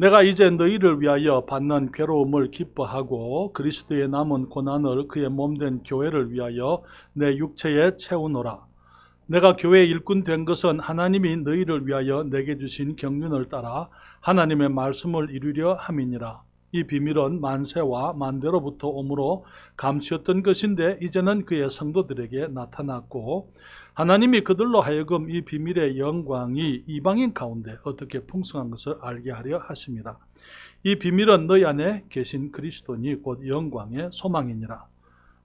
내가 이제 너희를 위하여 받는 괴로움을 기뻐하고 그리스도의 남은 고난을 그의 몸된 교회를 위하여 내 육체에 채우노라. 내가 교회의 일꾼 된 것은 하나님이 너희를 위하여 내게 주신 경륜을 따라 하나님의 말씀을 이루려 함이니라. 이 비밀은 만세와 만대로부터 오므로 감추었던 것인데 이제는 그의 성도들에게 나타났고 하나님이 그들로 하여금 이 비밀의 영광이 이방인 가운데 어떻게 풍성한 것을 알게 하려 하심이라. 이 비밀은 너희 안에 계신 그리스도니 곧 영광의 소망이니라.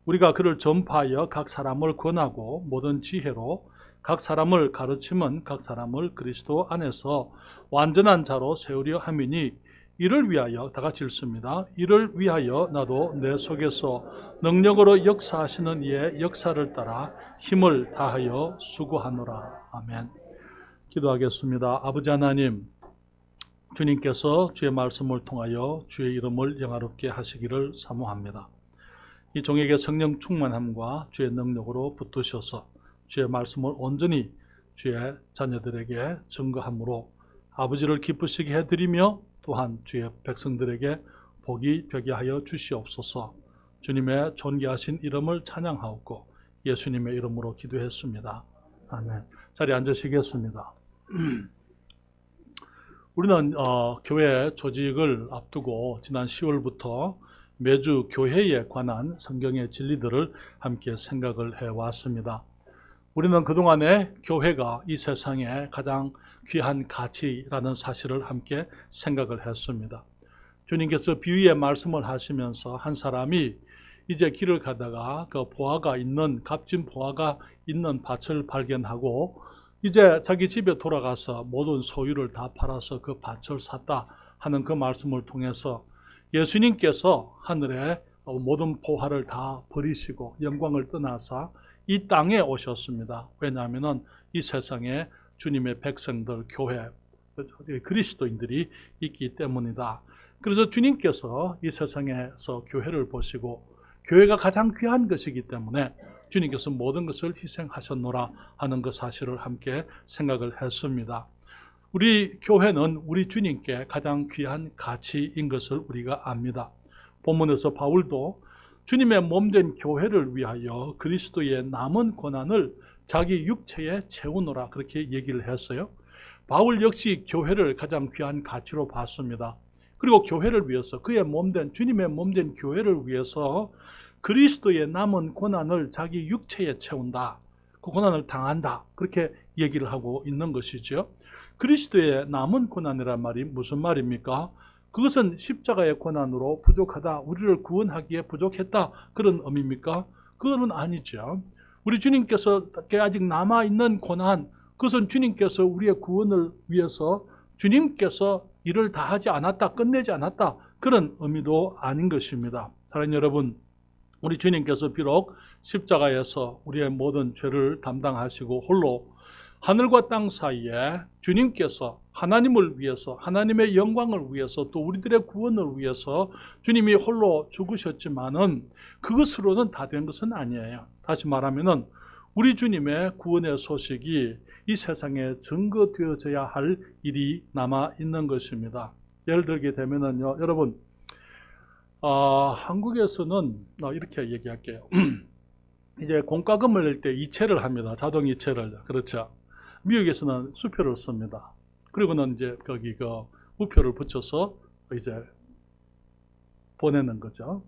우리가 그를 전파하여 각 사람을 권하고 모든 지혜로 각 사람을 가르침은 각 사람을 그리스도 안에서 완전한 자로 세우려 함이니 이를 위하여 다 같이 읽습니다. 이를 위하여 나도 내 속에서 능력으로 역사하시는 이의 역사를 따라 힘을 다하여 수고하노라. 아멘. 기도하겠습니다. 아버지 하나님, 주님께서 주의 말씀을 통하여 주의 이름을 영화롭게 하시기를 사모합니다. 이 종에게 성령 충만함과 주의 능력으로 붙드셔서 주의 말씀을 온전히 주의 자녀들에게 증거함으로 아버지를 기쁘시게 해드리며 또한 주의 백성들에게 복이 되게 하여 주시옵소서. 주님의 존귀하신 이름을 찬양하옵고 예수님의 이름으로 기도했습니다. 아멘. 자리에 앉으시겠습니다. 우리는 교회 조직을 앞두고 지난 10월부터 매주 교회에 관한 성경의 진리들을 함께 생각을 해왔습니다. 우리는 그동안에 교회가 이 세상에 가장 귀한 가치라는 사실을 함께 생각을 했습니다. 주님께서 비유의 말씀을 하시면서 한 사람이 이제 길을 가다가 그 보화가 있는, 값진 보화가 있는 밭을 발견하고 이제 자기 집에 돌아가서 모든 소유를 다 팔아서 그 밭을 샀다 하는 그 말씀을 통해서 예수님께서 하늘에 모든 보화를 다 버리시고 영광을 떠나사 이 땅에 오셨습니다. 왜냐하면 이 세상에 주님의 백성들, 교회, 그리스도인들이 있기 때문이다. 그래서 주님께서 이 세상에서 교회를 보시고 교회가 가장 귀한 것이기 때문에 주님께서 모든 것을 희생하셨노라 하는 그 사실을 함께 생각을 했습니다. 우리 교회는 우리 주님께 가장 귀한 가치인 것을 우리가 압니다. 본문에서 바울도 주님의 몸된 교회를 위하여 그리스도의 남은 고난을 자기 육체에 채우노라 그렇게 얘기를 했어요. 바울 역시 교회를 가장 귀한 가치로 봤습니다. 그리고 교회를 위해서 그의 몸된 주님의 몸된 교회를 위해서 그리스도의 남은 고난을 자기 육체에 채운다. 그 고난을 당한다. 그렇게 얘기를 하고 있는 것이죠. 그리스도의 남은 고난이란 말이 무슨 말입니까? 그것은 십자가의 고난으로 부족하다. 우리를 구원하기에 부족했다. 그런 의미입니까? 그건 아니죠. 우리 주님께서 아직 남아있는 고난, 그것은 주님께서 우리의 구원을 위해서 주님께서 일을 다 하지 않았다, 끝내지 않았다. 그런 의미도 아닌 것입니다. 사랑하는 여러분, 우리 주님께서 비록 십자가에서 우리의 모든 죄를 담당하시고 홀로 하늘과 땅 사이에 주님께서 하나님을 위해서, 하나님의 영광을 위해서, 또 우리들의 구원을 위해서 주님이 홀로 죽으셨지만은 그것으로는 다 된 것은 아니에요. 다시 말하면은 우리 주님의 구원의 소식이 이 세상에 증거되어져야 할 일이 남아 있는 것입니다. 예를 들게 되면은요, 여러분, 한국에서는 이렇게 얘기할게요. 이제 공과금을 낼 때 이체를 합니다. 자동 이체를. 그렇죠. 미국에서는 수표를 씁니다. 그리고는 이제 거기 그 우표를 붙여서 이제 보내는 거죠.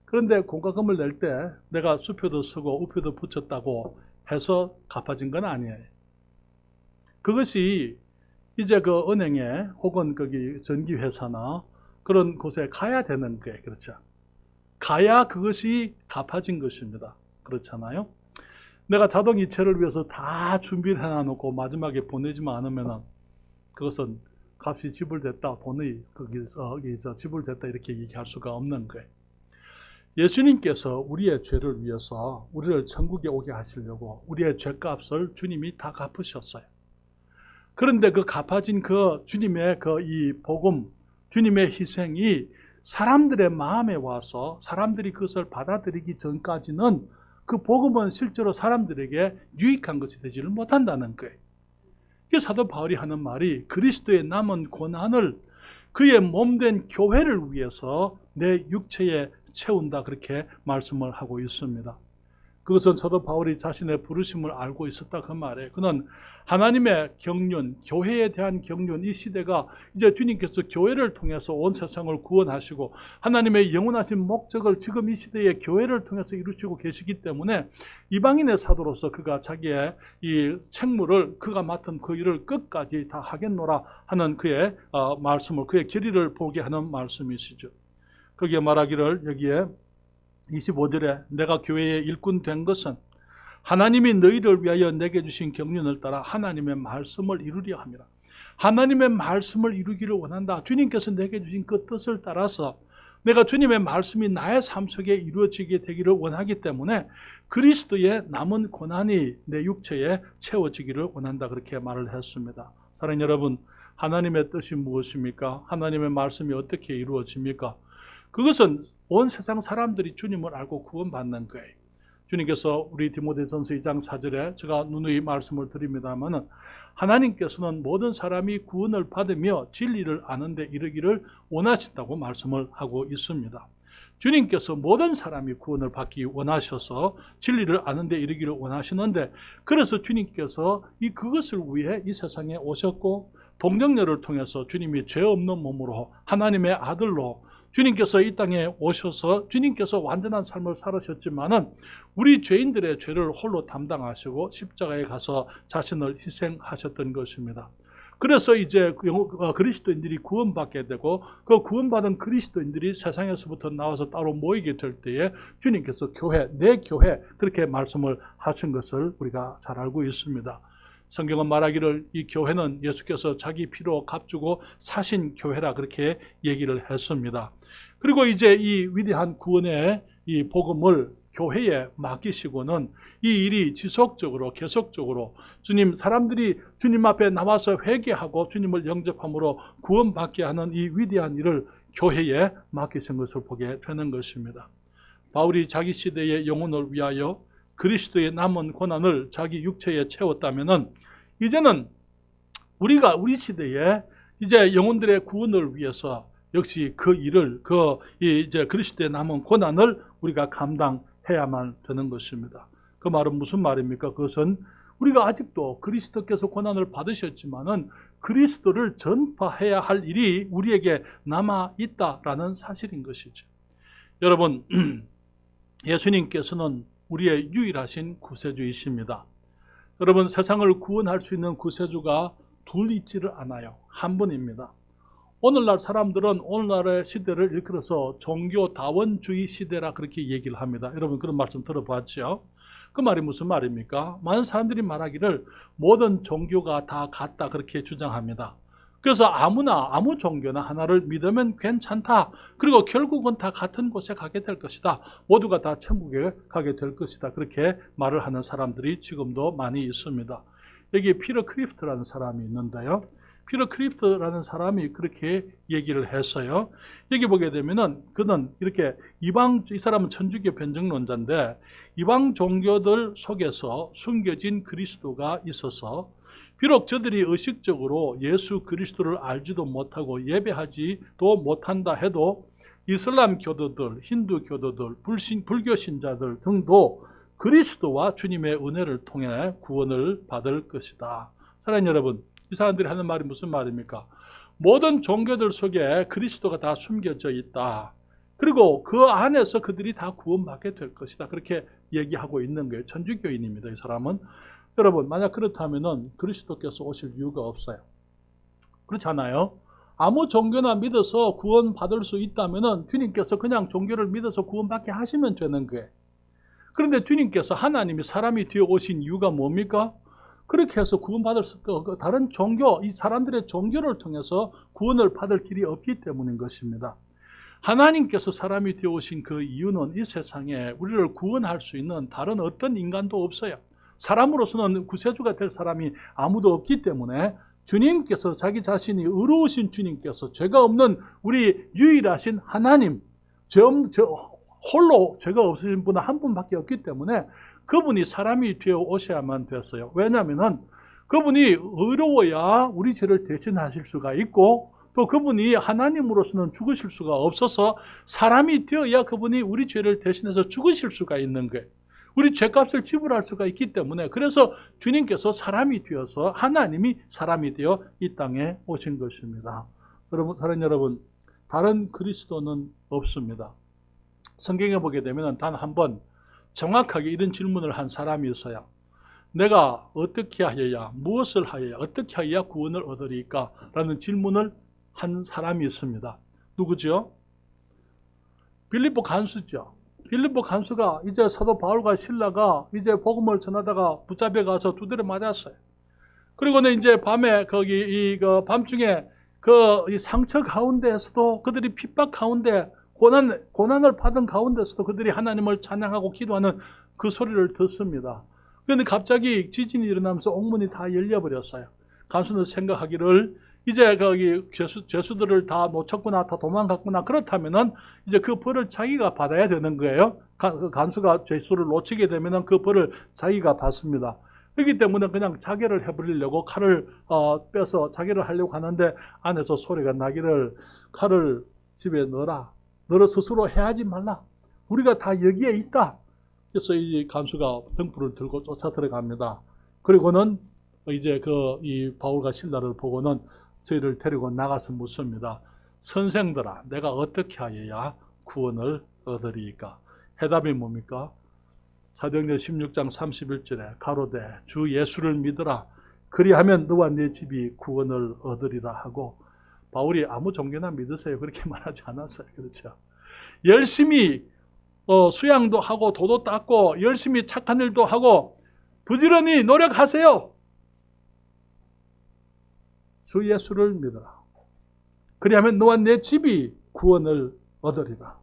그런데 공과금을 낼 때 내가 수표도 쓰고 우표도 붙였다고 해서 갚아진 건 아니에요. 그것이 이제 그 은행에 혹은 거기 전기회사나 그런 곳에 가야 되는 거예요. 그렇죠. 가야 그것이 갚아진 것입니다. 그렇잖아요. 내가 자동 이체를 위해서 다 준비를 해놔놓고 마지막에 보내지만 않으면 그것은 값이 지불됐다, 돈이 거기서 지불됐다 이렇게 얘기할 수가 없는 거예요. 예수님께서 우리의 죄를 위해서 우리를 천국에 오게 하시려고 우리의 죄값을 주님이 다 갚으셨어요. 그런데 그 갚아진 그 주님의 그 이 복음, 주님의 희생이 사람들의 마음에 와서 사람들이 그것을 받아들이기 전까지는 그 복음은 실제로 사람들에게 유익한 것이 되지를 못한다는 거예요. 이 사도 바울이 하는 말이 그리스도의 남은 고난을 그의 몸된 교회를 위해서 내 육체에 채운다, 그렇게 말씀을 하고 있습니다. 그것은 사도 바울이 자신의 부르심을 알고 있었다, 그 말이에요. 그는 하나님의 경륜, 교회에 대한 경륜, 이 시대가 이제 주님께서 교회를 통해서 온 세상을 구원하시고 하나님의 영원하신 목적을 지금 이 시대의 교회를 통해서 이루시고 계시기 때문에 이방인의 사도로서 그가 자기의 이 책무를, 그가 맡은 그 일을 끝까지 다 하겠노라 하는 그의 말씀을, 그의 결의를 보게 하는 말씀이시죠. 거기에 말하기를, 여기에 25절에 내가 교회의 일꾼 된 것은 하나님이 너희를 위하여 내게 주신 경륜을 따라 하나님의 말씀을 이루려 함이라. 하나님의 말씀을 이루기를 원한다. 주님께서 내게 주신 그 뜻을 따라서 내가 주님의 말씀이 나의 삶 속에 이루어지게 되기를 원하기 때문에 그리스도의 남은 고난이 내 육체에 채워지기를 원한다, 그렇게 말을 했습니다. 사랑하는 여러분, 하나님의 뜻이 무엇입니까? 하나님의 말씀이 어떻게 이루어집니까? 그것은 온 세상 사람들이 주님을 알고 구원받는 거예요. 주님께서 우리 디모데전서 2장 4절에 제가 누누이 말씀을 드립니다마는 하나님께서는 모든 사람이 구원을 받으며 진리를 아는 데 이르기를 원하신다고 말씀을 하고 있습니다. 주님께서 모든 사람이 구원을 받기 원하셔서 진리를 아는 데 이르기를 원하시는데, 그래서 주님께서 그것을 위해 이 세상에 오셨고 동정녀를 통해서 주님이 죄 없는 몸으로 하나님의 아들로 주님께서 이 땅에 오셔서 주님께서 완전한 삶을 살으셨지만은 우리 죄인들의 죄를 홀로 담당하시고 십자가에 가서 자신을 희생하셨던 것입니다. 그래서 이제 그리스도인들이 구원받게 되고 그 구원받은 그리스도인들이 세상에서부터 나와서 따로 모이게 될 때에 주님께서 교회, 내 교회, 그렇게 말씀을 하신 것을 우리가 잘 알고 있습니다. 성경은 말하기를 이 교회는 예수께서 자기 피로 값주고 사신 교회라, 그렇게 얘기를 했습니다. 그리고 이제 이 위대한 구원의 이 복음을 교회에 맡기시고는 이 일이 지속적으로 계속적으로 사람들이 주님 앞에 나와서 회개하고 주님을 영접함으로 구원받게 하는 이 위대한 일을 교회에 맡기신 것을 보게 되는 것입니다. 바울이 자기 시대의 영혼을 위하여 그리스도의 남은 고난을 자기 육체에 채웠다면은 이제는 우리 시대에 이제 영혼들의 구원을 위해서 역시 그 일을, 이제 그리스도의 남은 고난을 우리가 감당해야만 되는 것입니다. 그 말은 무슨 말입니까? 그것은 우리가 아직도 그리스도께서 고난을 받으셨지만은 그리스도를 전파해야 할 일이 우리에게 남아 있다라는 사실인 것이죠. 여러분, 예수님께서는 우리의 유일하신 구세주이십니다. 여러분, 세상을 구원할 수 있는 구세주가 둘 있지를 않아요. 한 분입니다. 오늘날 사람들은 오늘날의 시대를 일컬어서 종교다원주의 시대라 그렇게 얘기를 합니다. 여러분, 그런 말씀 들어봤죠? 그 말이 무슨 말입니까? 많은 사람들이 말하기를 모든 종교가 다 같다, 그렇게 주장합니다. 그래서 아무 종교나 하나를 믿으면 괜찮다. 그리고 결국은 다 같은 곳에 가게 될 것이다. 모두가 다 천국에 가게 될 것이다. 그렇게 말을 하는 사람들이 지금도 많이 있습니다. 여기 피터 크리프트라는 사람이 있는데요. 피터 크리프트라는 사람이 그렇게 얘기를 했어요. 여기 보게 되면은 그는 이렇게 이 사람은 천주교 변증론자인데 이방 종교들 속에서 숨겨진 그리스도가 있어서 비록 저들이 의식적으로 예수 그리스도를 알지도 못하고 예배하지도 못한다 해도 이슬람 교도들, 힌두 교도들, 불교 신자들 등도 그리스도와 주님의 은혜를 통해 구원을 받을 것이다. 사랑하는 여러분, 이 사람들이 하는 말이 무슨 말입니까? 모든 종교들 속에 그리스도가 다 숨겨져 있다. 그리고 그 안에서 그들이 다 구원받게 될 것이다. 그렇게 얘기하고 있는 거예요. 천주교인입니다, 이 사람은. 여러분, 만약 그렇다면은 그리스도께서 오실 이유가 없어요. 그렇잖아요? 아무 종교나 믿어서 구원받을 수 있다면은 주님께서 그냥 종교를 믿어서 구원받게 하시면 되는 거예요. 그런데 주님께서 하나님이 사람이 되어 오신 이유가 뭡니까? 그렇게 해서 구원받을 수, 다른 종교, 이 사람들의 종교를 통해서 구원을 받을 길이 없기 때문인 것입니다. 하나님께서 사람이 되어 오신 그 이유는 이 세상에 우리를 구원할 수 있는 다른 어떤 인간도 없어요. 사람으로서는 구세주가 될 사람이 아무도 없기 때문에 주님께서 자기 자신이 의로우신 주님께서 죄가 없는 우리 유일하신 하나님, 홀로 죄가 없으신 분은 한 분밖에 없기 때문에 그분이 사람이 되어 오셔야만 됐어요. 왜냐하면 그분이 의로워야 우리 죄를 대신하실 수가 있고 또 그분이 하나님으로서는 죽으실 수가 없어서 사람이 되어야 그분이 우리 죄를 대신해서 죽으실 수가 있는 거예요. 우리 죄값을 지불할 수가 있기 때문에, 그래서 주님께서 사람이 되어서 하나님이 사람이 되어 이 땅에 오신 것입니다. 여러분, 사랑하는 여러분, 다른 그리스도는 없습니다. 성경에 보게 되면 단 한 번 정확하게 이런 질문을 한 사람이 있어요. 내가 어떻게 하여야, 무엇을 하여야, 어떻게 하여야 구원을 얻으리까? 라는 질문을 한 사람이 있습니다. 누구죠? 빌립보 간수죠. 빌립보 간수가 이제 사도 바울과 실라가 이제 복음을 전하다가 붙잡혀 가서 두드려 맞았어요. 그리고는 이제 밤에 거기 밤중에 이 상처 가운데에서도 그들이 핍박 가운데 고난을 받은 가운데서도 그들이 하나님을 찬양하고 기도하는 그 소리를 듣습니다. 그런데 갑자기 지진이 일어나면서 옥문이 다 열려버렸어요. 간수는 생각하기를 이제 거기 죄수들을 다 놓쳤구나, 다 도망갔구나. 그렇다면은 이제 그 벌을 자기가 받아야 되는 거예요. 간수가 죄수를 놓치게 되면은 그 벌을 자기가 받습니다. 그렇기 때문에 그냥 자결을 해버리려고 칼을 빼서 자결을 하려고 하는데 안에서 소리가 나기를 칼을 집에 넣어라. 너를 스스로 해하지 말라. 우리가 다 여기에 있다. 그래서 이 간수가 등불을 들고 쫓아 들어갑니다. 그리고는 이제 이 바울과 실라를 보고는 저희를 데리고 나가서 묻습니다. 선생들아, 내가 어떻게 하여야 구원을 얻으리이까? 해답이 뭡니까? 사도행전 16장 31절에 가로되 주 예수를 믿으라. 그리하면 너와 네 집이 구원을 얻으리라 하고, 바울이 아무 종교나 믿으세요 그렇게 말하지 않았어요. 그렇죠? 열심히 수양도 하고 도도 닦고 열심히 착한 일도 하고 부지런히 노력하세요. 주 예수를 믿어라. 그리하면 너와 내 집이 구원을 얻으리라.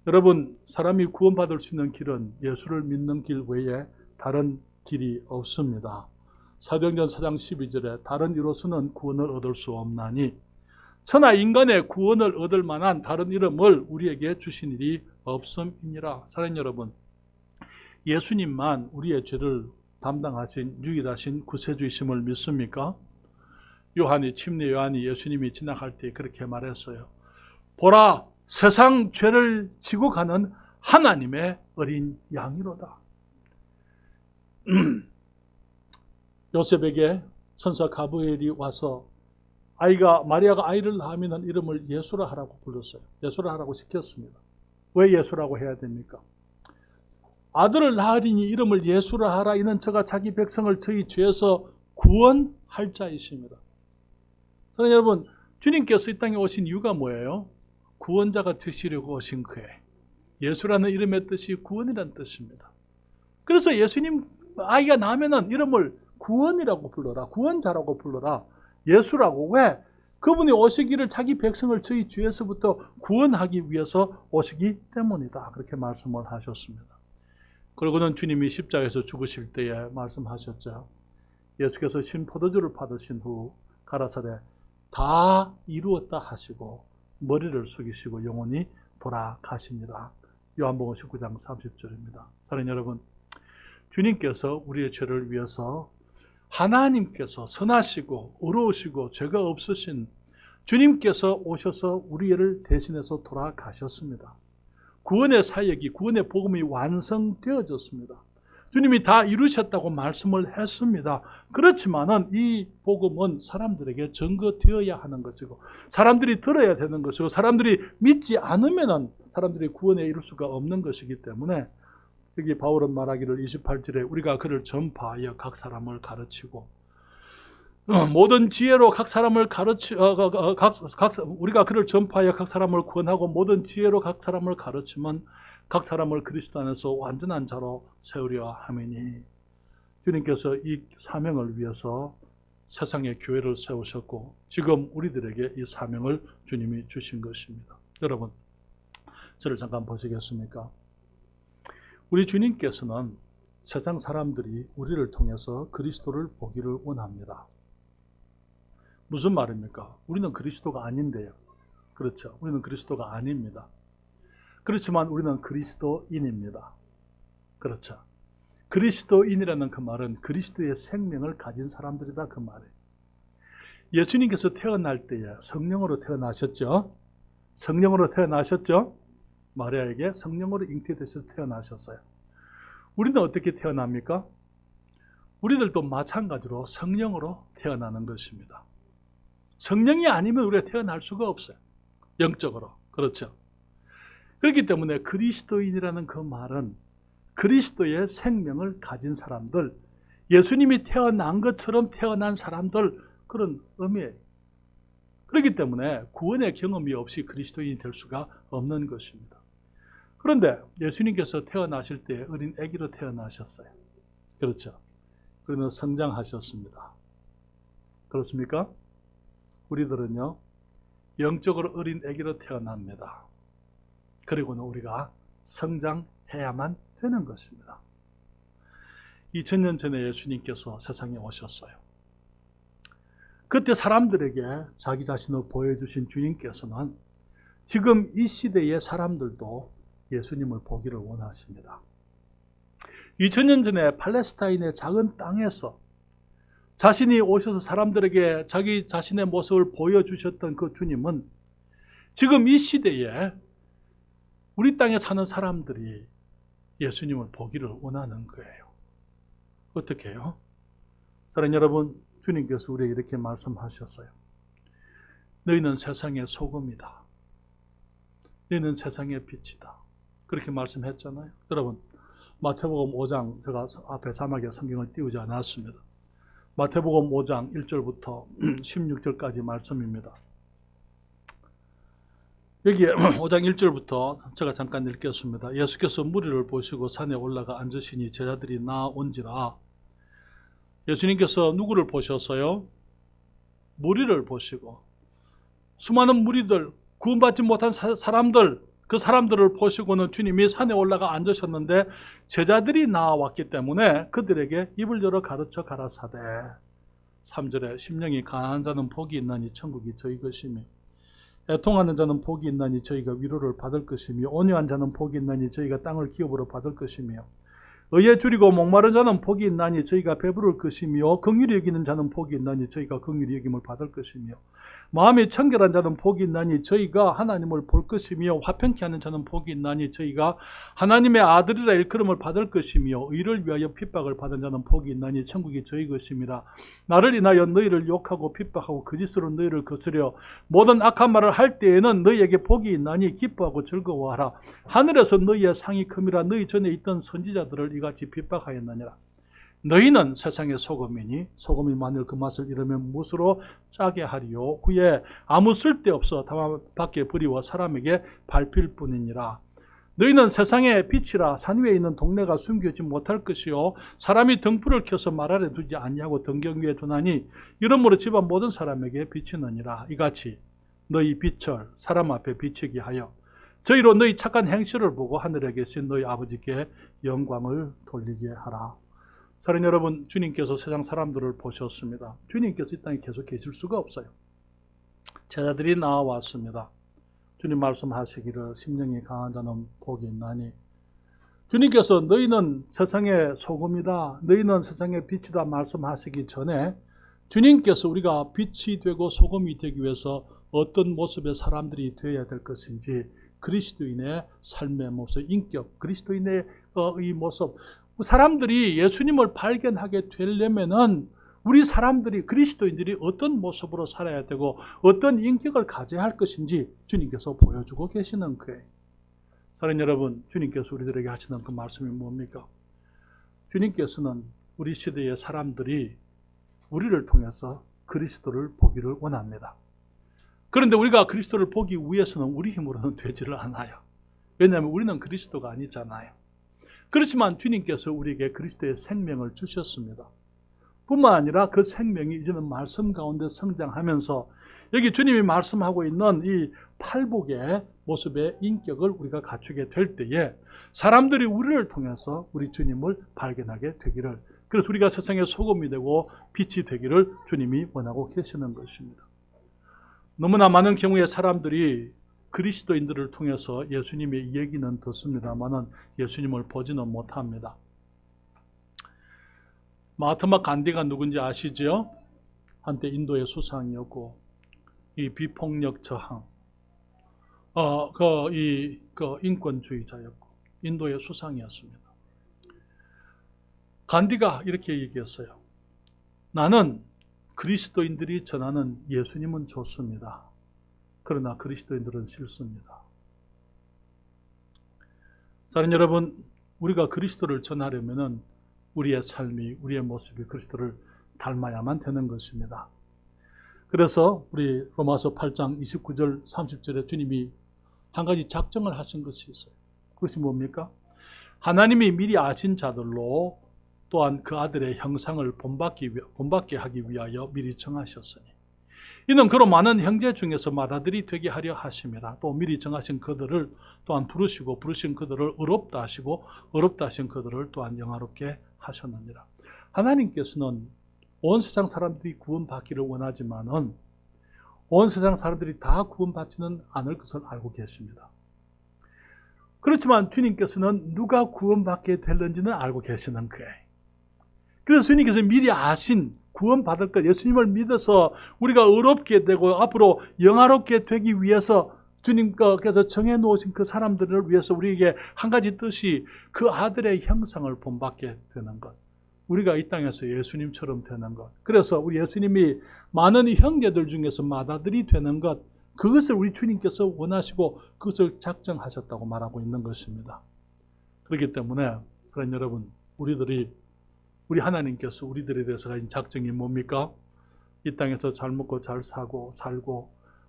여러분, 사람이 구원받을 수 있는 길은 예수를 믿는 길 외에 다른 길이 없습니다. 사도행전 4장 12절에 다른 이로서는 구원을 얻을 수 없나니 천하 인간의 구원을 얻을 만한 다른 이름을 우리에게 주신 일이 없음이니라. 사랑하는 여러분, 예수님만 우리의 죄를 담당하신 유일하신 구세주이심을 믿습니까? 침례 요한이 예수님이 지나갈 때 그렇게 말했어요. 보라, 세상 죄를 지고 가는 하나님의 어린 양이로다. 요셉에게 천사 가브리엘이 와서 마리아가 아이를 낳으면 이름을 예수라 하라고 불렀어요. 예수라 하라고 시켰습니다. 왜 예수라고 해야 됩니까? 아들을 낳으리니 이름을 예수라 하라. 이는 저가 자기 백성을 저희 죄에서 구원할 자이십니다. 사랑하는 여러분, 주님께서 이 땅에 오신 이유가 뭐예요? 구원자가 되시려고 오신 거예요. 예수라는 이름의 뜻이 구원이라는 뜻입니다. 그래서 예수님 아이가 나면은 이름을 구원이라고 불러라. 구원자라고 불러라. 예수라고. 왜? 그분이 오시기를 자기 백성을 저희 죄에서부터 구원하기 위해서 오시기 때문이다. 그렇게 말씀을 하셨습니다. 그리고는 주님이 십자가에서 죽으실 때에 말씀하셨죠. 예수께서 신포도주를 받으신 후 가라사대 다 이루었다 하시고 머리를 숙이시고 영원히 돌아가시니라. 요한복음 19장 30절입니다. 사랑하는 여러분, 주님께서 우리의 죄를 위해서 하나님께서 선하시고 의로우시고 죄가 없으신 주님께서 오셔서 우리를 대신해서 돌아가셨습니다. 구원의 사역이, 구원의 복음이 완성되어졌습니다. 주님이 다 이루셨다고 말씀을 했습니다. 그렇지만은 이 복음은 사람들에게 전거되어야 하는 것이고, 사람들이 들어야 되는 것이고, 사람들이 믿지 않으면은 사람들이 구원에 이룰 수가 없는 것이기 때문에 여기 바울은 말하기를 28절에 우리가 그를 전파하여 각 사람을 가르치고 모든 지혜로 각 사람을 우리가 그를 전파하여 각 사람을 구원하고 모든 지혜로 각 사람을 가르치면 각 사람을 그리스도 안에서 완전한 자로 세우려 함이니, 주님께서 이 사명을 위해서 세상의 교회를 세우셨고 지금 우리들에게 이 사명을 주님이 주신 것입니다. 여러분, 저를 잠깐 보시겠습니까? 우리 주님께서는 세상 사람들이 우리를 통해서 그리스도를 보기를 원합니다. 무슨 말입니까? 우리는 그리스도가 아닌데요. 그렇죠. 우리는 그리스도가 아닙니다. 그렇지만 우리는 그리스도인입니다. 그렇죠. 그리스도인이라는 그 말은 그리스도의 생명을 가진 사람들이다 그 말이에요. 예수님께서 태어날 때에 성령으로 태어나셨죠. 성령으로 태어나셨죠. 마리아에게 성령으로 잉태되셔서 태어나셨어요. 우리는 어떻게 태어납니까? 우리들도 마찬가지로 성령으로 태어나는 것입니다. 성령이 아니면 우리가 태어날 수가 없어요. 영적으로. 그렇죠. 그렇기 때문에 그리스도인이라는 그 말은 그리스도의 생명을 가진 사람들, 예수님이 태어난 것처럼 태어난 사람들, 그런 의미예요. 그렇기 때문에 구원의 경험이 없이 그리스도인이 될 수가 없는 것입니다. 그런데 예수님께서 태어나실 때 어린 아기로 태어나셨어요. 그렇죠. 그러면 성장하셨습니다. 그렇습니까? 우리들은요, 영적으로 어린 아기로 태어납니다. 그리고는 우리가 성장해야만 되는 것입니다. 2000년 전에 예수님께서 세상에 오셨어요. 그때 사람들에게 자기 자신을 보여주신 주님께서는 지금 이 시대의 사람들도 예수님을 보기를 원하십니다. 2000년 전에 팔레스타인의 작은 땅에서 자신이 오셔서 사람들에게 자기 자신의 모습을 보여주셨던 그 주님은 지금 이 시대에 우리 땅에 사는 사람들이 예수님을 보기를 원하는 거예요. 어떻게 해요? 사랑하는 여러분, 주님께서 우리에게 이렇게 말씀하셨어요. 너희는 세상의 소금이다. 너희는 세상의 빛이다. 그렇게 말씀했잖아요. 여러분, 마태복음 5장, 제가 앞에 자막에 성경을 띄우지 않았습니다. 마태복음 5장 1절부터 16절까지 말씀입니다. 여기 5장 1절부터 제가 잠깐 읽겠습니다. 예수께서 무리를 보시고 산에 올라가 앉으시니 제자들이 나온지라. 예수님께서 누구를 보셨어요? 무리를 보시고, 수많은 무리들, 구원받지 못한 사람들, 그 사람들을 보시고는 주님이 산에 올라가 앉으셨는데 제자들이 나왔기 때문에 그들에게 입을 열어 가르쳐 가라사대. 3절에 심령이 가난한 자는 복이 있나니 천국이 저희 것이며, 애통하는 자는 복이 있나니 저희가 위로를 받을 것이며, 온유한 자는 복이 있나니 저희가 땅을 기업으로 받을 것이며, 의에 줄이고 목마른 자는 복이 있나니 저희가 배부를 것이며, 긍휼히 여기는 자는 복이 있나니 저희가 긍휼히 여김을 받을 것이며, 마음이 청결한 자는 복이 있나니 저희가 하나님을 볼 것이며, 화평케 하는 자는 복이 있나니 저희가 하나님의 아들이라 일컬음을 받을 것이며, 의를 위하여 핍박을 받은 자는 복이 있나니 천국이 저희 것임이라. 나를 인하여 너희를 욕하고 핍박하고 거짓으로 너희를 거스려 모든 악한 말을 할 때에는 너희에게 복이 있나니 기뻐하고 즐거워하라. 하늘에서 너희의 상이 큼이라. 너희 전에 있던 선지자들을 이같이 핍박하였느니라. 너희는 세상의 소금이니 소금이 만일 그 맛을 잃으면 무엇으로 짜게 하리요. 후에 아무 쓸데없어 다만 밖에 버리워 사람에게 밟힐 뿐이니라. 너희는 세상의 빛이라. 산 위에 있는 동네가 숨겨지 못할 것이요, 사람이 등불을 켜서 말 아래 두지 아니하고 등경 위에 두나니 이러므로 집안 모든 사람에게 비치느니라. 이같이 너희 빛을 사람 앞에 비치게 하여 저희로 너희 착한 행실을 보고 하늘에 계신 너희 아버지께 영광을 돌리게 하라. 사랑하는 여러분, 주님께서 세상 사람들을 보셨습니다. 주님께서 이 땅에 계속 계실 수가 없어요. 제자들이 나와왔습니다. 주님 말씀하시기를 심령이 강한 자는 복이 있나니, 주님께서 너희는 세상의 소금이다, 너희는 세상의 빛이다 말씀하시기 전에 주님께서 우리가 빛이 되고 소금이 되기 위해서 어떤 모습의 사람들이 되어야 될 것인지, 그리스도인의 삶의 모습, 인격, 그리스도인의 이 모습, 사람들이 예수님을 발견하게 되려면은 우리 사람들이, 그리스도인들이 어떤 모습으로 살아야 되고 어떤 인격을 가져야 할 것인지 주님께서 보여주고 계시는 거예요. 사랑하는 여러분, 주님께서 우리들에게 하시는 그 말씀이 뭡니까? 주님께서는 우리 시대의 사람들이 우리를 통해서 그리스도를 보기를 원합니다. 그런데 우리가 그리스도를 보기 위해서는 우리 힘으로는 되지를 않아요. 왜냐하면 우리는 그리스도가 아니잖아요. 그렇지만 주님께서 우리에게 그리스도의 생명을 주셨습니다. 뿐만 아니라 그 생명이 이제는 말씀 가운데 성장하면서 여기 주님이 말씀하고 있는 이 팔복의 모습의 인격을 우리가 갖추게 될 때에 사람들이 우리를 통해서 우리 주님을 발견하게 되기를, 그래서 우리가 세상의 소금이 되고 빛이 되기를 주님이 원하고 계시는 것입니다. 너무나 많은 경우에 사람들이 그리스도인들을 통해서 예수님의 얘기는 듣습니다만은 예수님을 보지는 못합니다. 마하트마 간디가 누군지 아시죠? 한때 인도의 수상이었고, 이 비폭력 저항, 인권주의자였고, 인도의 수상이었습니다. 간디가 이렇게 얘기했어요. 나는 그리스도인들이 전하는 예수님은 좋습니다. 그러나 그리스도인들은 싫습니다. 사랑하는 여러분, 우리가 그리스도를 전하려면 우리의 삶이, 우리의 모습이 그리스도를 닮아야만 되는 것입니다. 그래서 우리 로마서 8장 29절 30절에 주님이 한 가지 작정을 하신 것이 있어요. 그것이 뭡니까? 하나님이 미리 아신 자들로 또한 그 아들의 형상을 본받게 하기 위하여 미리 정하셨으니 이는 그로 많은 형제 중에서 맏아들이 되게 하려 하심이라. 또 미리 정하신 그들을 또한 부르시고 부르신 그들을 의롭다 하시고 의롭다 하신 그들을 또한 영화롭게 하셨느니라. 하나님께서는 온 세상 사람들이 구원받기를 원하지만은 온 세상 사람들이 다 구원받지는 않을 것을 알고 계십니다. 그렇지만 주님께서는 누가 구원받게 될는지는 알고 계시는 거예요. 그래서 주님께서 미리 아신 구원받을 것, 예수님을 믿어서 우리가 의롭게 되고 앞으로 영화롭게 되기 위해서 주님께서 정해놓으신 그 사람들을 위해서 우리에게 한 가지 뜻이 그 아들의 형상을 본받게 되는 것. 우리가 이 땅에서 예수님처럼 되는 것. 그래서 우리 예수님이 많은 형제들 중에서 맏아들이 되는 것, 그것을 우리 주님께서 원하시고 그것을 작정하셨다고 말하고 있는 것입니다. 그렇기 때문에 그런 여러분, 우리 하나님께서 우리들에 대해서 가진 작정이 뭡니까? 이 땅에서 잘 먹고 잘 살고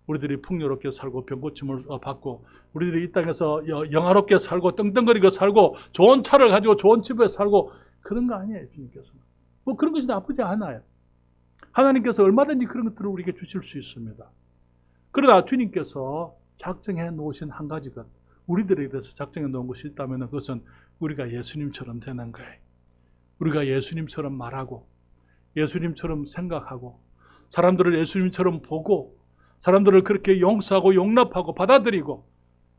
우리들이 풍요롭게 살고 병고침을 받고 우리들이 이 땅에서 영화롭게 살고 떵떵거리고 살고 좋은 차를 가지고 좋은 집에 살고 그런 거 아니에요. 주님께서는 뭐 그런 것이 나쁘지 않아요. 하나님께서 얼마든지 그런 것들을 우리에게 주실 수 있습니다. 그러나 주님께서 작정해 놓으신 한 가지 것, 우리들에 대해서 작정해 놓은 것이 있다면 그것은 우리가 예수님처럼 되는 거예요. 우리가 예수님처럼 말하고 예수님처럼 생각하고 사람들을 예수님처럼 보고 사람들을 그렇게 용서하고 용납하고 받아들이고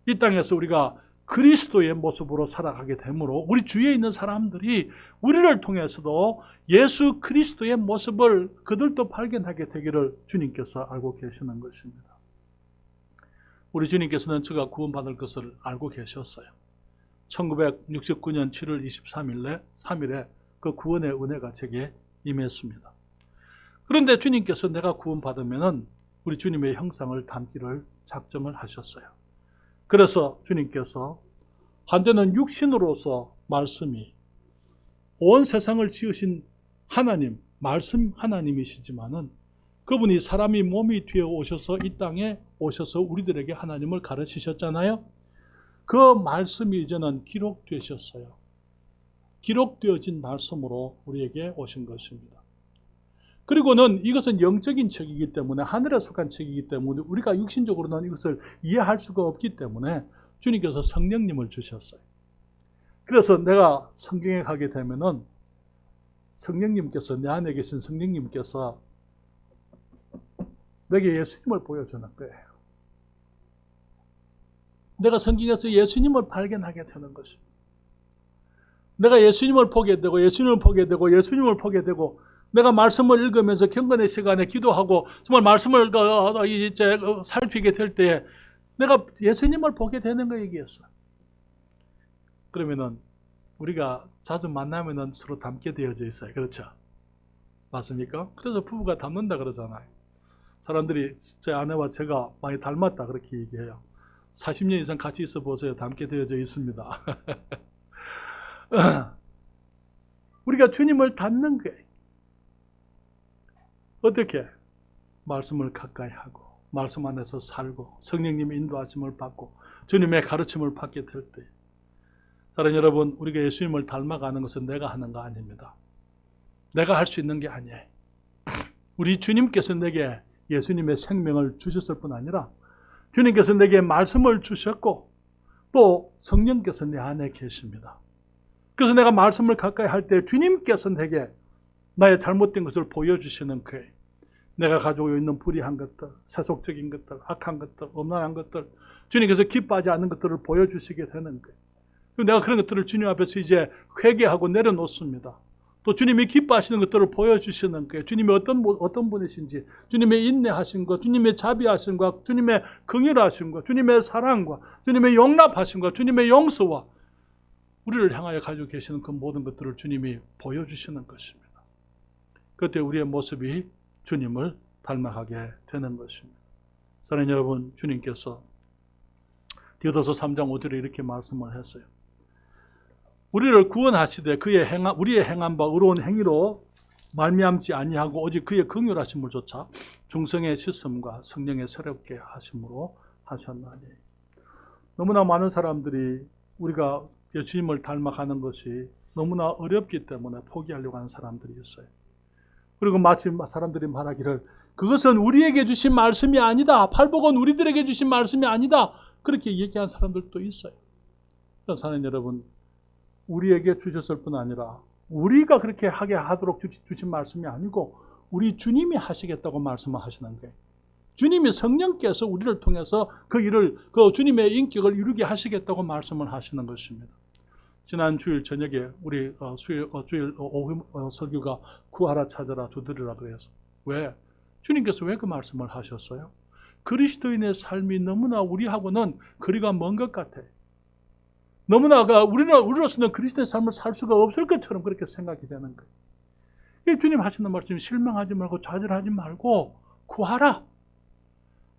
이 땅에서 우리가 그리스도의 모습으로 살아가게 되므로 우리 주위에 있는 사람들이 우리를 통해서도 예수 그리스도의 모습을 그들도 발견하게 되기를 주님께서 알고 계시는 것입니다. 우리 주님께서는 저가 구원받을 것을 알고 계셨어요. 1969년 7월 23일에 그 구원의 은혜가 제게 임했습니다. 그런데 주님께서 내가 구원받으면 우리 주님의 형상을 담기를 작정을 하셨어요. 그래서 주님께서 한때는 육신으로서 말씀이 온 세상을 지으신 하나님, 말씀 하나님이시지만은 그분이 사람이 몸이 되어 오셔서 이 땅에 오셔서 우리들에게 하나님을 가르치셨잖아요. 그 말씀이 이제는 기록되셨어요. 기록되어진 말씀으로 우리에게 오신 것입니다. 그리고는 이것은 영적인 책이기 때문에 하늘에 속한 책이기 때문에 우리가 육신적으로는 이것을 이해할 수가 없기 때문에 주님께서 성령님을 주셨어요. 그래서 내가 성경에 가게 되면은 성령님께서 내 안에 계신 성령님께서 내게 예수님을 보여주는 거예요. 내가 성경에서 예수님을 발견하게 되는 것입니다. 내가 예수님을 보게 되고 예수님을 보게 되고 내가 말씀을 읽으면서 경건의 시간에 기도하고 정말 말씀을 이제 살피게 될 때에 내가 예수님을 보게 되는 거 얘기했어. 그러면은 우리가 자주 만나면은 서로 닮게 되어져 있어요. 그렇죠? 맞습니까? 그래서 부부가 닮는다 그러잖아요. 사람들이 제 아내와 제가 많이 닮았다 그렇게 얘기해요. 40년 이상 같이 있어 보세요. 닮게 되어져 있습니다. 우리가 주님을 닮는 거예요. 어떻게? 말씀을 가까이 하고 말씀 안에서 살고 성령님의 인도하심을 받고 주님의 가르침을 받게 될 때, 사랑하는 여러분, 우리가 예수님을 닮아가는 것은 내가 하는 거 아닙니다. 내가 할 수 있는 게 아니에요. 우리 주님께서 내게 예수님의 생명을 주셨을 뿐 아니라 주님께서 내게 말씀을 주셨고 또 성령께서 내 안에 계십니다. 그래서 내가 말씀을 가까이 할 때 주님께서 내게 나의 잘못된 것을 보여주시는 거예요. 내가 가지고 있는 불의한 것들, 세속적인 것들, 악한 것들, 음란한 것들, 주님께서 기뻐하지 않는 것들을 보여주시게 되는 거예요. 내가 그런 것들을 주님 앞에서 이제 회개하고 내려놓습니다. 또 주님이 기뻐하시는 것들을 보여주시는 거예요. 주님이 어떤 분이신지, 주님의 인내하신 것, 주님의 자비하신 것, 주님의 긍휼하신 것, 주님의 사랑과 주님의 용납하신 것, 주님의 용서와 우리를 향하여 가지고 계시는 그 모든 것들을 주님이 보여주시는 것입니다. 그때 우리의 모습이 주님을 닮아가게 되는 것입니다. 사랑하는 여러분, 주님께서 디도서 3장 5절에 이렇게 말씀을 했어요. 우리를 구원하시되 우리의 행한 바 의로운 행위로 말미암지 아니하고 오직 그의 긍휼하심을 조차 중성의 씻음과 성령의 새롭게 하심으로 하셨나니. 너무나 많은 사람들이 우리가 주님을 닮아가는 것이 너무나 어렵기 때문에 포기하려고 하는 사람들이 있어요. 그리고 마치 사람들이 말하기를 그것은 우리에게 주신 말씀이 아니다. 팔복은 우리들에게 주신 말씀이 아니다. 그렇게 얘기한 사람들도 있어요. 사랑하는 여러분, 우리에게 주셨을 뿐 아니라 우리가 그렇게 하게 하도록 주신 말씀이 아니고 우리 주님이 하시겠다고 말씀을 하시는 거예요. 주님이 성령께서 우리를 통해서 그 주님의 인격을 이루게 하시겠다고 말씀을 하시는 것입니다. 지난 주일 저녁에 우리 주일 오후 설교가 구하라 찾아라 두드리라 그래서 왜? 주님께서 왜 그 말씀을 하셨어요? 그리스도인의 삶이 너무나 우리하고는 거리가 먼 것 같아요. 너무나 우리로서는 그리스도의 삶을 살 수가 없을 것처럼 그렇게 생각이 되는 거예요. 주님 하시는 말씀, 실망하지 말고 좌절하지 말고 구하라,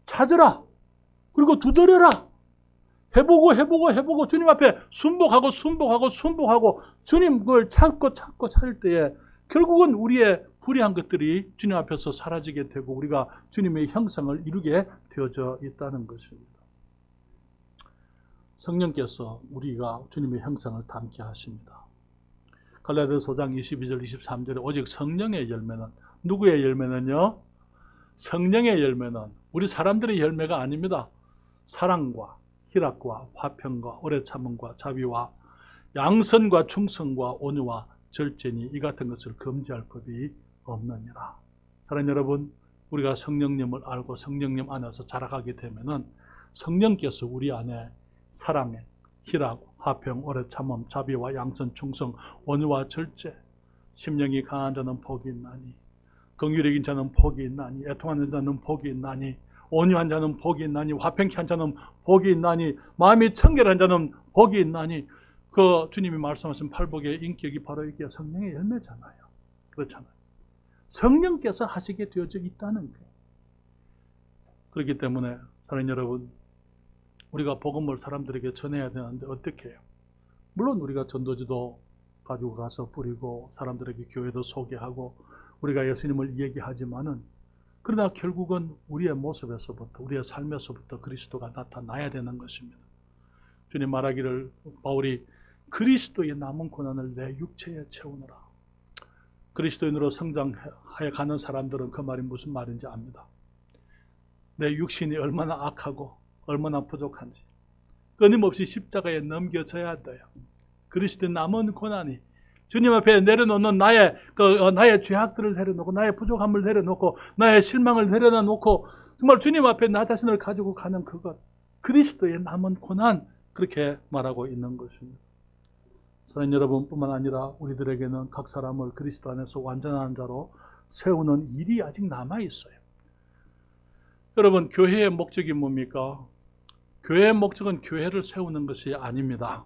찾으라, 그리고 두드려라. 해보고 주님 앞에 순복하고 주님 그걸 찾고 찾을 때에 결국은 우리의 불의한 것들이 주님 앞에서 사라지게 되고 우리가 주님의 형상을 이루게 되어져 있다는 것입니다. 성령께서 우리가 주님의 형상을 닮게 하십니다. 갈라디아서 5장 22절 23절에 오직 성령의 열매는, 누구의 열매는요? 성령의 열매는 우리 사람들의 열매가 아닙니다. 사랑과 희락과 화평과 오래 참음과 자비와 양선과 충성과 온유와 절제니 이 같은 것을 금지할 법이 없느니라. 사랑하는 여러분, 우리가 성령님을 알고 성령님 안에서 자라가게 되면은 성령께서 우리 안에 사랑에 희락, 화평, 오래 참음, 자비와 양선, 충성, 온유와 절제, 심령이 강한 자는 복이 있나니, 긍휼히 긴 자는 복이 있나니, 애통하는 자는 복이 있나니, 온유한 자는 복이 있나니, 화평케 한 자는 복이 있나니, 마음이 청결한 자는 복이 있나니. 그 주님이 말씀하신 팔복의 인격이 바로 이게 성령의 열매잖아요. 그렇잖아요. 성령께서 하시게 되어져 있다는 거예요. 그렇기 때문에 사랑하는 여러분, 우리가 복음을 사람들에게 전해야 되는데 어떻게 해요? 물론 우리가 전도지도 가지고 가서 뿌리고 사람들에게 교회도 소개하고 우리가 예수님을 얘기하지만은, 그러나 결국은 우리의 모습에서부터, 우리의 삶에서부터 그리스도가 나타나야 되는 것입니다. 주님 말하기를, 바울이 그리스도의 남은 고난을 내 육체에 채우느라. 그리스도인으로 성장해 가는 사람들은 그 말이 무슨 말인지 압니다. 내 육신이 얼마나 악하고 얼마나 부족한지 끊임없이 십자가에 넘겨져야 돼요. 그리스도의 남은 고난이 주님 앞에 내려놓는 나의 죄악들을 내려놓고 나의 부족함을 내려놓고 나의 실망을 내려놓고 정말 주님 앞에 나 자신을 가지고 가는 그것, 그리스도의 남은 고난, 그렇게 말하고 있는 것입니다. 사랑하는 여러분뿐만 아니라 우리들에게는 각 사람을 그리스도 안에서 완전한 자로 세우는 일이 아직 남아 있어요. 여러분, 교회의 목적이 뭡니까? 교회의 목적은 교회를 세우는 것이 아닙니다.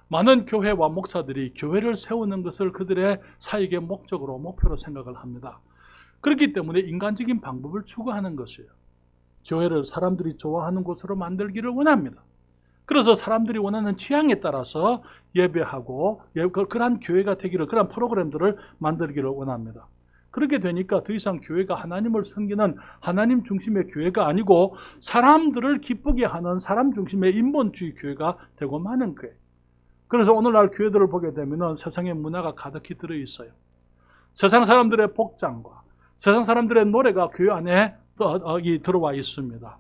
많은 교회와 목사들이 교회를 세우는 것을 그들의 사역의 목적으로, 목표로 생각을 합니다. 그렇기 때문에 인간적인 방법을 추구하는 것이에요. 교회를 사람들이 좋아하는 곳으로 만들기를 원합니다. 그래서 사람들이 원하는 취향에 따라서 예배하고 그러한 교회가 되기를, 그러한 프로그램들을 만들기를 원합니다. 그렇게 되니까 더 이상 교회가 하나님을 섬기는 하나님 중심의 교회가 아니고 사람들을 기쁘게 하는 사람 중심의 인본주의 교회가 되고 마는 거예요. 그래서 오늘날 교회들을 보게 되면 세상의 문화가 가득히 들어있어요. 세상 사람들의 복장과 세상 사람들의 노래가 교회 안에 들어와 있습니다.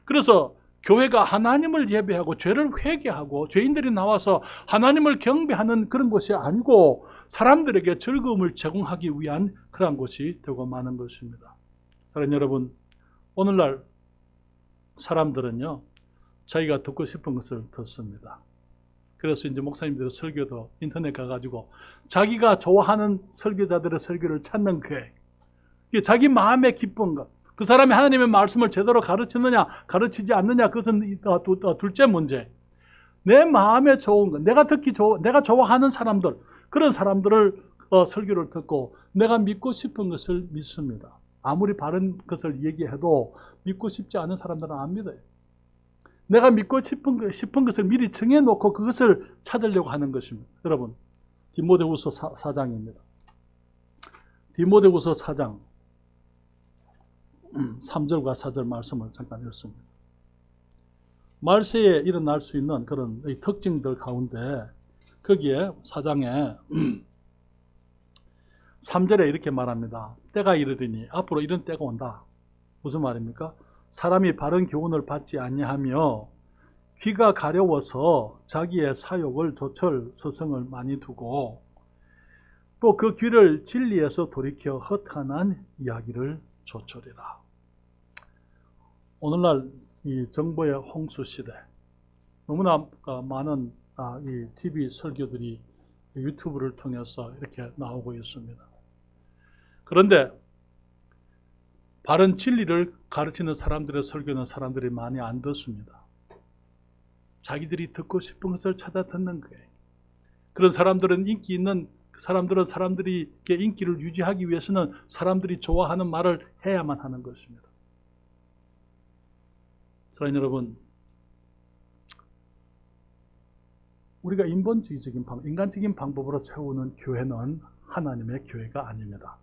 그래서 교회가 하나님을 예배하고 죄를 회개하고 죄인들이 나와서 하나님을 경배하는 그런 곳이 아니고 사람들에게 즐거움을 제공하기 위한 그런 곳이 되고 마는 것입니다. 사랑하는 여러분, 오늘날 사람들은요, 자기가 듣고 싶은 것을 듣습니다. 그래서 이제 목사님들의 설교도 인터넷 가가지고 자기가 좋아하는 설교자들의 설교를 찾는 거예요. 이게 자기 마음에 기쁜 것. 그 사람이 하나님의 말씀을 제대로 가르치느냐 가르치지 않느냐 그것은 둘째 문제. 내 마음에 좋은 것, 내가 좋아하는 사람들, 그런 사람들을 설교를 듣고 내가 믿고 싶은 것을 믿습니다. 아무리 바른 것을 얘기해도 믿고 싶지 않은 사람들은 안 믿어요. 내가 믿고 싶은 것을 미리 정해놓고 그것을 찾으려고 하는 것입니다. 여러분, 디모데후서 4장입니다. 디모데후서 4장 3절과 4절 말씀을 잠깐 읽습니다. 말세에 일어날 수 있는 그런 특징들 가운데 거기에 4장에 3절에 이렇게 말합니다. 때가 이르리니 앞으로 이런 때가 온다. 무슨 말입니까? 사람이 바른 교훈을 받지 아니하며 귀가 가려워서 자기의 사욕을 조철 서성을 많이 두고 또 그 귀를 진리에서 돌이켜 헛한한 이야기를 조철이라. 오늘날 이 정보의 홍수 시대, 너무나 많은 이 TV 설교들이 유튜브를 통해서 이렇게 나오고 있습니다. 그런데 바른 진리를 가르치는 사람들의 설교는 사람들이 많이 안 듣습니다. 자기들이 듣고 싶은 것을 찾아 듣는 거예요. 그런 사람들은 인기 있는 사람들이 인기를 유지하기 위해서는 사람들이 좋아하는 말을 해야만 하는 것입니다. 사랑하는 여러분, 우리가 인간적인 방법으로 세우는 교회는 하나님의 교회가 아닙니다.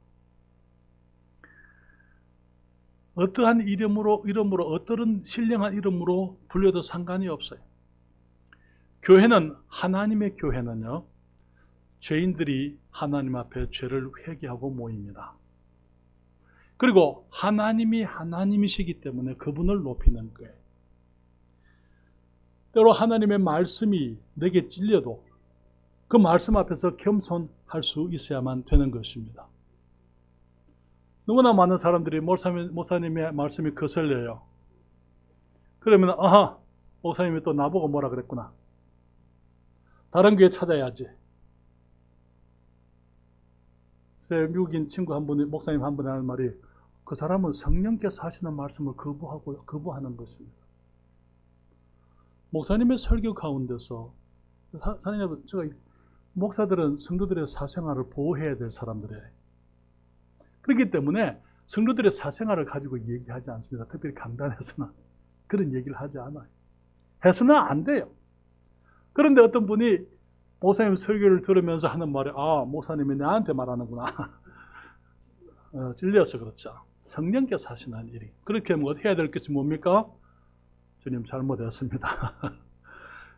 어떠한 이름으로 어떤 신령한 이름으로 불려도 상관이 없어요. 교회는, 하나님의 교회는요, 죄인들이 하나님 앞에 죄를 회개하고 모입니다. 그리고 하나님이 하나님이시기 때문에 그분을 높이는 거예요. 때로 하나님의 말씀이 내게 찔려도 그 말씀 앞에서 겸손할 수 있어야만 되는 것입니다. 너무나 많은 사람들이 목사님의 말씀이 거슬려요. 그러면 목사님이 또 나보고 뭐라 그랬구나. 다른 교회 찾아야지. 미국인 친구 한 분이, 목사님 한 분이 하는 말이, 그 사람은 성령께서 하시는 말씀을 거부하는 것입니다. 목사님의 설교 가운데서, 사랑하는 여러분, 목사들은 성도들의 사생활을 보호해야 될 사람들이에요. 그렇기 때문에 성도들의 사생활을 가지고 얘기하지 않습니다. 특별히 강단에서는 그런 얘기를 하지 않아요. 해서는 안 돼요. 그런데 어떤 분이 목사님 설교를 들으면서 하는 말이, 목사님이 나한테 말하는구나. 찔려서 그렇죠. 성령께서 하시는 일이. 그렇게 하면 해야 될 것이 뭡니까? 주님 잘못했습니다.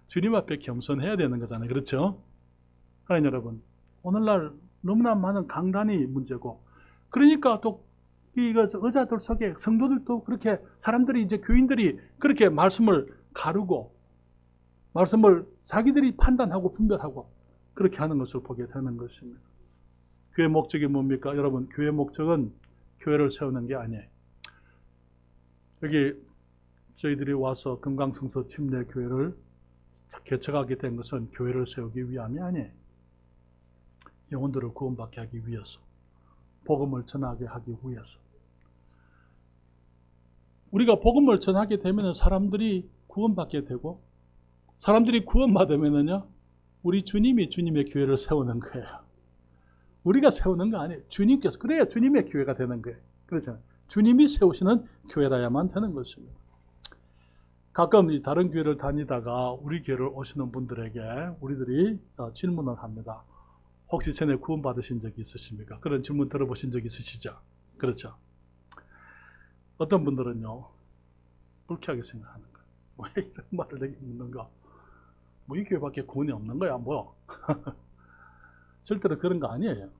주님 앞에 겸손해야 되는 거잖아요. 그렇죠? 하나님 여러분, 오늘날 너무나 많은 강단이 문제고, 그러니까 또 의자들 속에 성도들도 그렇게 사람들이, 이제 교인들이 그렇게 말씀을 가르고 말씀을 자기들이 판단하고 분별하고 그렇게 하는 것을 보게 되는 것입니다. 교회 목적이 뭡니까? 여러분, 교회 목적은 교회를 세우는 게 아니에요. 여기 저희들이 와서 금강성서 침례교회를 개척하게 된 것은 교회를 세우기 위함이 아니에요. 영혼들을 구원받게 하기 위해서, 복음을 전하게 하기 위해서. 우리가 복음을 전하게 되면 사람들이 구원받게 되고, 사람들이 구원받으면요, 우리 주님이 주님의 교회를 세우는 거예요. 우리가 세우는 거 아니에요. 주님께서, 그래야 주님의 교회가 되는 거예요. 그렇잖아요. 주님이 세우시는 교회라야만 되는 것입니다. 가끔 다른 교회를 다니다가 우리 교회를 오시는 분들에게 우리들이 질문을 합니다. 혹시 전에 구원받으신 적이 있으십니까? 그런 질문 들어보신 적 있으시죠? 그렇죠? 어떤 분들은요, 불쾌하게 생각하는 거예요. 왜 이런 말을 내게 묻는가? 뭐 이 교회밖에 구원이 없는 거야, 뭐. 절대로 그런 거 아니에요.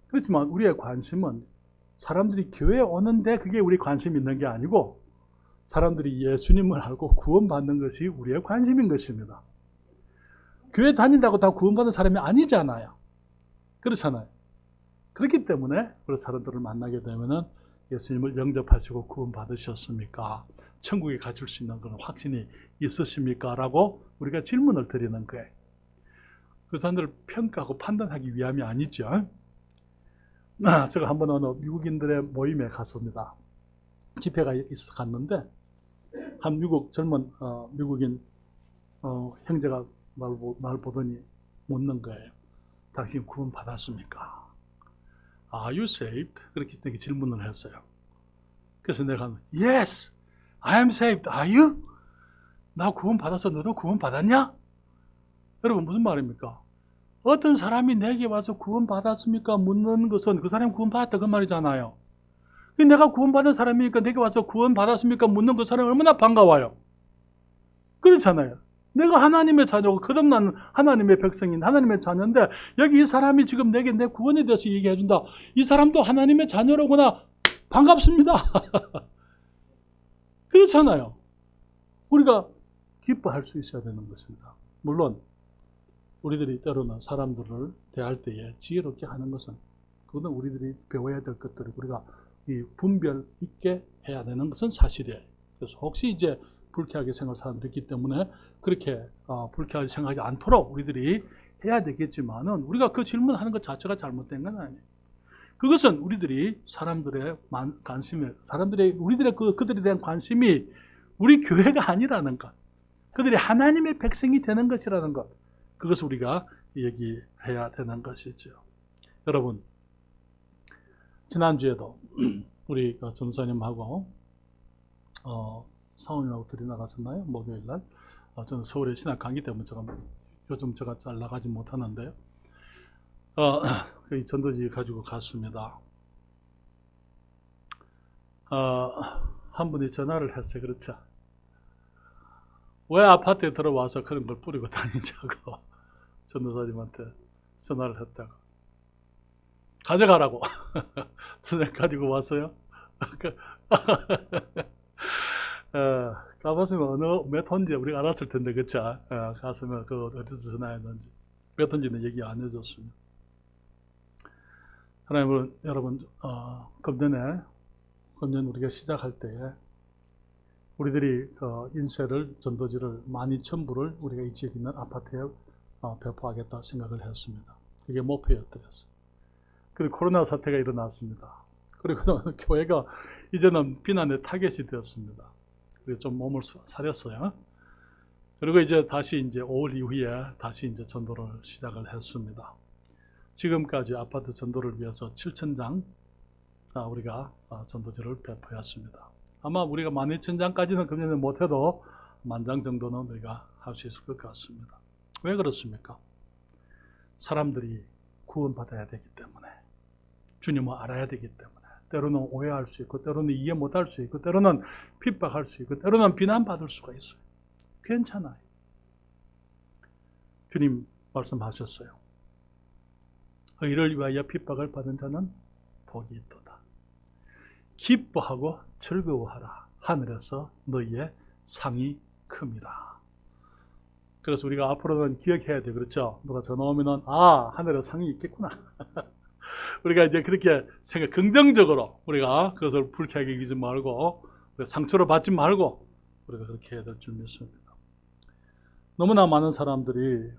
그렇지만 우리의 관심은 사람들이 교회에 오는데 그게 우리 관심이 있는 게 아니고, 사람들이 예수님을 알고 구원받는 것이 우리의 관심인 것입니다. 교회 다닌다고 다 구원받은 사람이 아니잖아요. 그렇잖아요. 그렇기 때문에 그런 사람들을 만나게 되면은 예수님을 영접하시고 구원 받으셨습니까? 천국에 가실 수 있는 그런 확신이 있으십니까? 라고 우리가 질문을 드리는 거예요. 그 사람들을 평가하고 판단하기 위함이 아니죠. 제가 한번 어느 미국인들의 모임에 갔습니다. 집회가 있어서 갔는데 한 미국 젊은 미국인 형제가 날 보더니 묻는 거예요. 당신 구원 받았습니까? Are you saved? 그렇게 질문을 했어요. 그래서 내가 Yes, I am saved. Are you? 나 구원 받았어. 너도 구원 받았냐? 여러분 무슨 말입니까? 어떤 사람이 내게 와서 구원 받았습니까? 묻는 것은 그 사람이 구원 받았다 그 말이잖아요. 내가 구원 받은 사람이니까 내게 와서 구원 받았습니까? 묻는 그 사람이 얼마나 반가워요. 그렇잖아요. 내가 하나님의 자녀고 거듭난 하나님의 백성인 하나님의 자녀인데 여기 이 사람이 지금 내게 내 구원에 대해서 얘기해 준다. 이 사람도 하나님의 자녀로구나. 반갑습니다. 그렇잖아요. 우리가 기뻐할 수 있어야 되는 것입니다. 물론 우리들이 때로는 사람들을 대할 때에 지혜롭게 하는 것은 그거는 우리들이 배워야 될 것들을 우리가 이 분별 있게 해야 되는 것은 사실이에요. 그래서 혹시 이제 불쾌하게 생각할 사람들이 있기 때문에 그렇게 불쾌하게 생각하지 않도록 우리들이 해야 되겠지만은 우리가 그 질문하는 것 자체가 잘못된 건 아니에요. 그것은 우리들이 사람들의 관심을, 우리들의 그들에 대한 관심이 우리 교회가 아니라는 것, 그들이 하나님의 백성이 되는 것이라는 것, 그것을 우리가 얘기해야 되는 것이죠. 여러분, 지난주에도 우리 전사님하고 사모님하고 둘이 나갔었나요? 목요일날. 저는 서울에 신학 강의 때문에 요즘 제가 잘 나가지 못하는데요. 이 전도지 가지고 갔습니다. 한 분이 전화를 했어요. 그렇죠? 왜 아파트에 들어와서 그런 걸 뿌리고 다니냐고 전도사님한테 전화를 했다고. 가져가라고. 선생님 가지고 왔어요. 가봤으면 어느 몇 톤인지 우리가 알았을 텐데, 그쵸? 갔으면 그 어디서 전화했는지 몇 톤인지는 얘기 안 해줬습니다. 하나님, 여러분, 금년 우리가 시작할 때에 우리들이 인쇄를, 전도지를 12,000부를 우리가 이 지역에 있는 아파트에 배포하겠다 생각을 했습니다. 그게 목표였더랬어요. 그리고 코로나 사태가 일어났습니다. 그리고 교회가 이제는 비난의 타겟이 되었습니다. 그래서 좀 몸을 사렸어요. 그리고 이제 다시 이제 5월 이후에 다시 이제 전도를 시작을 했습니다. 지금까지 아파트 전도를 위해서 7,000장 우리가 전도지를 배포했습니다. 아마 우리가 12,000장까지는 금년에 못해도 10,000장 정도는 우리가 할 수 있을 것 같습니다. 왜 그렇습니까? 사람들이 구원받아야 되기 때문에, 주님을 알아야 되기 때문에, 때로는 오해할 수 있고, 때로는 이해 못할 수 있고, 때로는 핍박할 수 있고, 때로는 비난받을 수가 있어요. 괜찮아요. 주님 말씀하셨어요. 의를 위하여 핍박을 받은 자는 복이 있도다. 기뻐하고 즐거워하라. 하늘에서 너희의 상이 큼이라. 그래서 우리가 앞으로는 기억해야 돼. 그렇죠? 누가 전화 오면은 하늘에 상이 있겠구나. 우리가 이제 그렇게 긍정적으로 우리가 그것을 불쾌하게 여기지 말고 상처를 받지 말고 우리가 그렇게 해야 될 줄 믿습니다. 너무나 많은 사람들이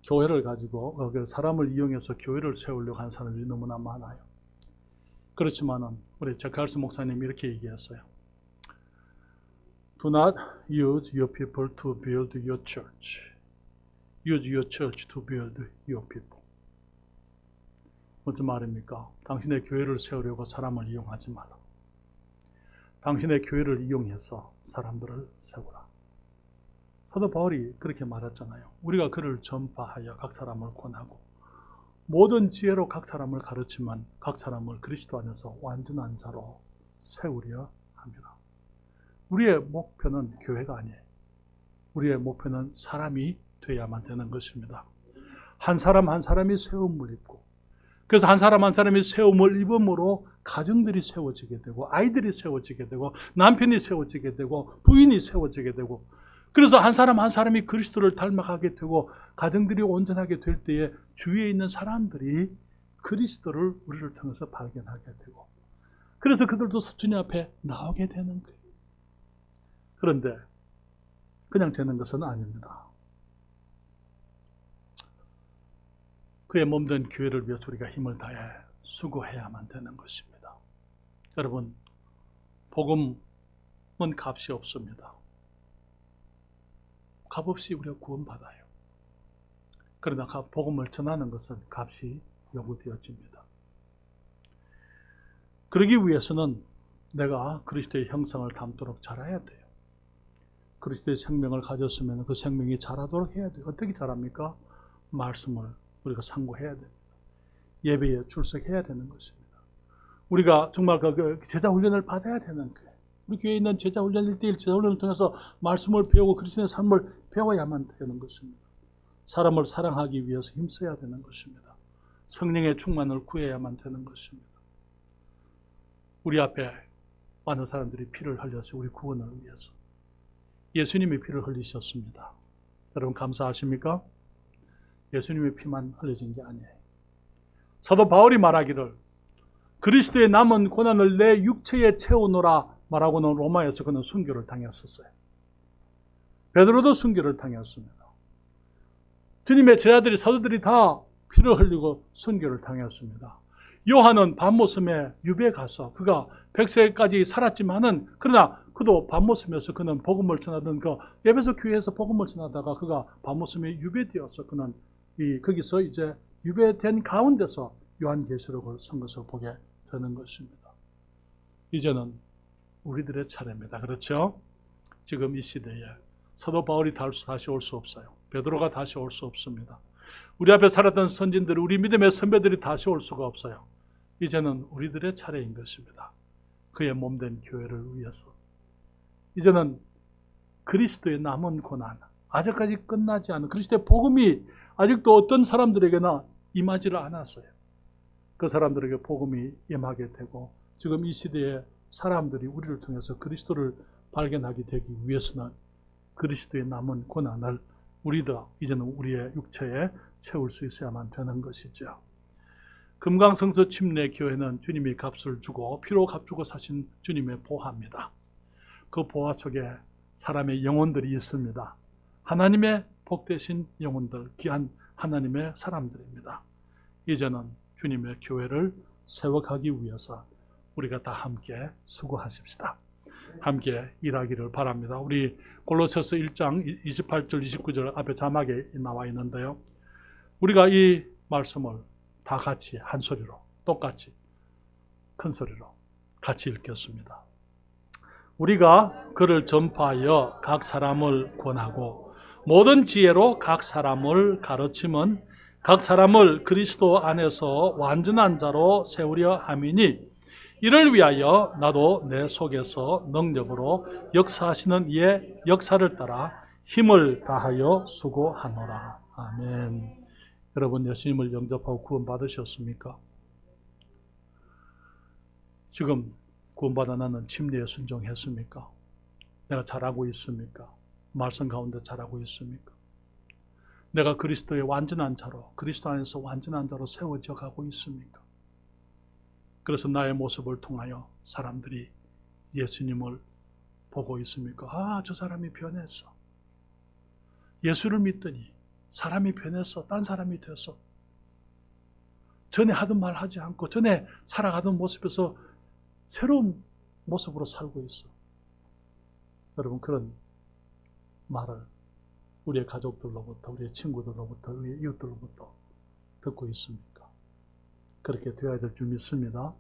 교회를 가지고 사람을 이용해서 교회를 세우려고 하는 사람들이 너무나 많아요. 그렇지만은 우리 제칼스 목사님이 이렇게 얘기했어요. Do not use your people to build your church. Use your church to build your people. 무슨 말입니까? 당신의 교회를 세우려고 사람을 이용하지 말라. 당신의 교회를 이용해서 사람들을 세우라. 사도 바울이 그렇게 말했잖아요. 우리가 그를 전파하여 각 사람을 권하고 모든 지혜로 각 사람을 가르치면 각 사람을 그리스도 안에서 완전한 자로 세우려 합니다. 우리의 목표는 교회가 아니에요. 우리의 목표는 사람이 되어야만 되는 것입니다. 한 사람 한 사람이 세움을 입고, 그래서 한 사람 한 사람이 세움을 입음으로 가정들이 세워지게 되고, 아이들이 세워지게 되고, 남편이 세워지게 되고, 부인이 세워지게 되고, 그래서 한 사람 한 사람이 그리스도를 닮아가게 되고 가정들이 온전하게 될 때에 주위에 있는 사람들이 그리스도를 우리를 통해서 발견하게 되고, 그래서 그들도 주님 앞에 나오게 되는 거예요. 그런데 그냥 되는 것은 아닙니다. 그의 몸된 교회를 위해서 우리가 힘을 다해 수고해야만 되는 것입니다. 여러분, 복음은 값이 없습니다. 값없이 우리가 구원받아요. 그러나 복음을 전하는 것은 값이 요구되어집니다. 그러기 위해서는 내가 그리스도의 형상을 담도록 자라야 돼요. 그리스도의 생명을 가졌으면 그 생명이 자라도록 해야 돼요. 어떻게 자랍니까? 말씀을 우리가 상고해야 됩니다. 예배에 출석해야 되는 것입니다. 우리가 정말 그 제자 훈련을 받아야 되는 거예요. 우리 교회에 있는 제자 훈련 1대1 제자 훈련을 통해서 말씀을 배우고 그리스도의 삶을 배워야만 되는 것입니다. 사람을 사랑하기 위해서 힘써야 되는 것입니다. 성령의 충만을 구해야만 되는 것입니다. 우리 앞에 많은 사람들이 피를 흘려서 우리 구원을 위해서 예수님이 피를 흘리셨습니다. 여러분 감사하십니까? 예수님의 피만 흘려진 게 아니에요. 사도 바울이 말하기를 그리스도의 남은 고난을 내 육체에 채우노라 말하고는 로마에서 그는 순교를 당했었어요. 베드로도 순교를 당했습니다. 주님의 제자들이 사도들이 다 피를 흘리고 순교를 당했습니다. 요한은 밤모섬에 유배에 가서 그가 100세까지 살았지만은 그러나 그도 밤모섬에서 그는 복음을 전하던 그 에베소 교회에서 복음을 전하다가 그가 밤모섬에 유배되어서 그는 거기서 이제 유배된 가운데서 요한계시록을 쓴 것을 보게 되는 것입니다. 이제는 우리들의 차례입니다. 그렇죠? 지금 이 시대에 사도 바울이 다시 올 수 없어요. 베드로가 다시 올 수 없습니다. 우리 앞에 살았던 선진들, 우리 믿음의 선배들이 다시 올 수가 없어요. 이제는 우리들의 차례인 것입니다. 그의 몸된 교회를 위해서. 이제는 그리스도의 남은 고난, 아직까지 끝나지 않은 그리스도의 복음이 아직도 어떤 사람들에게나 임하지를 않았어요. 그 사람들에게 복음이 임하게 되고 지금 이 시대에 사람들이 우리를 통해서 그리스도를 발견하게 되기 위해서는 그리스도의 남은 고난을 우리도 이제는 우리의 육체에 채울 수 있어야만 되는 것이죠. 금강성서 침례 교회는 주님이 값을 주고 피로 값주고 사신 주님의 보화입니다. 그 보화 속에 사람의 영혼들이 있습니다. 하나님의 복되신 영혼들, 귀한 하나님의 사람들입니다. 이제는 주님의 교회를 세워가기 위해서 우리가 다 함께 수고하십시다. 함께 일하기를 바랍니다. 우리 골로새서 1장 28절 29절 앞에 자막에 나와 있는데요. 우리가 이 말씀을 다 같이 한 소리로 똑같이 큰 소리로 같이 읽겠습니다. 우리가 그를 전파하여 각 사람을 권하고 모든 지혜로 각 사람을 가르침은 각 사람을 그리스도 안에서 완전한 자로 세우려 함이니 이를 위하여 나도 내 속에서 능력으로 역사하시는 이의 역사를 따라 힘을 다하여 수고하노라. 아멘. 여러분 예수님을 영접하고 구원받으셨습니까? 지금 구원받아 나는 침례에 순종했습니까? 내가 잘하고 있습니까? 말씀 가운데 잘하고 있습니까? 내가 그리스도의 완전한 자로, 그리스도 안에서 완전한 자로 세워져 가고 있습니까? 그래서 나의 모습을 통하여 사람들이 예수님을 보고 있습니까? 아, 저 사람이 변했어. 예수를 믿더니 사람이 변했어. 딴 사람이 됐어. 전에 하던 말 하지 않고 전에 살아가던 모습에서 새로운 모습으로 살고 있어. 여러분 그런 말을 우리의 가족들로부터, 우리의 친구들로부터, 우리의 이웃들로부터 듣고 있습니까? 그렇게 되어야 될 줄 믿습니다.